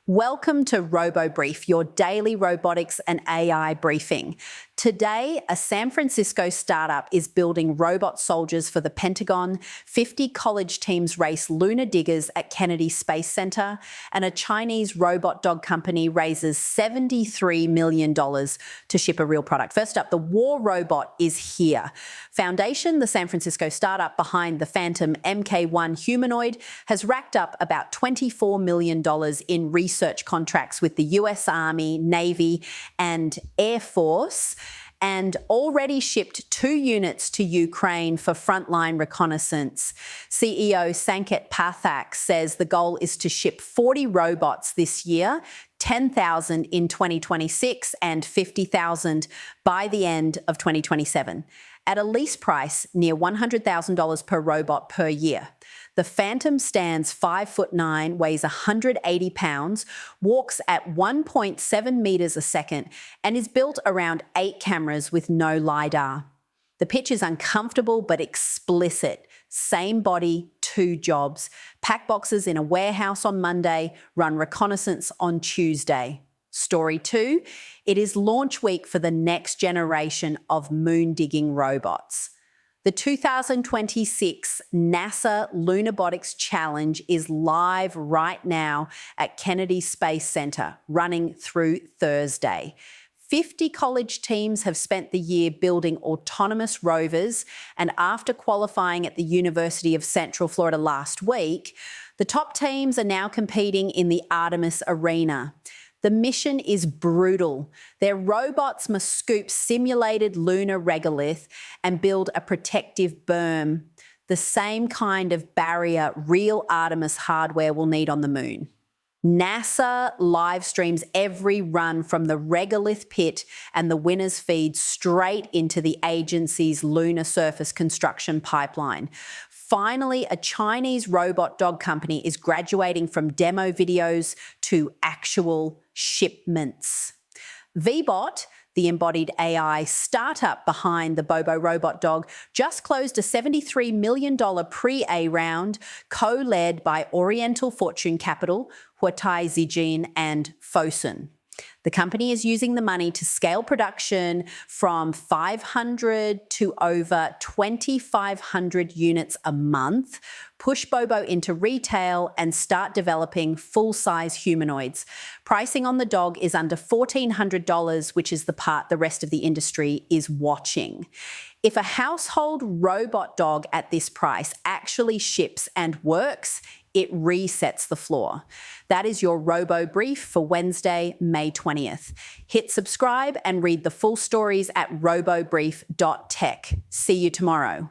Welcome to RoboBrief, your daily robotics and AI briefing. Today, a San Francisco startup is building robot soldiers for the Pentagon, 50 college teams race lunar diggers at Kennedy Space Center, and a Chinese robot dog company raises $73 million to ship a real product. First up, the war robot is here. Foundation, the San Francisco startup behind the Phantom Mk1 humanoid, has racked up about $24 million in research contracts with the US Army, Navy, and Air Force, and already shipped 2 units to Ukraine for frontline reconnaissance. CEO Sanket Pathak says the goal is to ship 40 robots this year, 10,000 in 2026 and 50,000 by the end of 2027, at a lease price near $100,000 per robot per year. The Phantom stands 5'9", weighs 180 pounds, walks at 1.7 meters a second, and is built around 8 cameras with no LiDAR. The pitch is uncomfortable but explicit. Same body, 2 jobs. Pack boxes in a warehouse on Monday, run reconnaissance on Tuesday. Story 2, it is launch week for the next generation of moon digging robots. The 2026 NASA Lunabotics Challenge is live right now at Kennedy Space Center, running through Thursday. 50 college teams have spent the year building autonomous rovers, and after qualifying at the University of Central Florida last week, the top teams are now competing in the Artemis arena. The mission is brutal. Their robots must scoop simulated lunar regolith and build a protective berm, the same kind of barrier real Artemis hardware will need on the moon. NASA live streams every run from the regolith pit, and the winners feed straight into the agency's lunar surface construction pipeline. Finally, a Chinese robot dog company is graduating from demo videos to actual shipments. Vbot, the embodied AI startup behind the Bobo robot dog, just closed a $73 million pre-A round, co-led by Oriental Fortune Capital, Huatai Zijin, and Fosun. The company is using the money to scale production from 500 to over 2,500 units a month, push Bobo into retail, and start developing full-size humanoids. Pricing on the dog is under $1,400, which is the part the rest of the industry is watching. If a household robot dog at this price actually ships and works, it resets the floor. That is your RoboBrief for Wednesday, May 20th. Hit subscribe and read the full stories at robobrief.tech. See you tomorrow.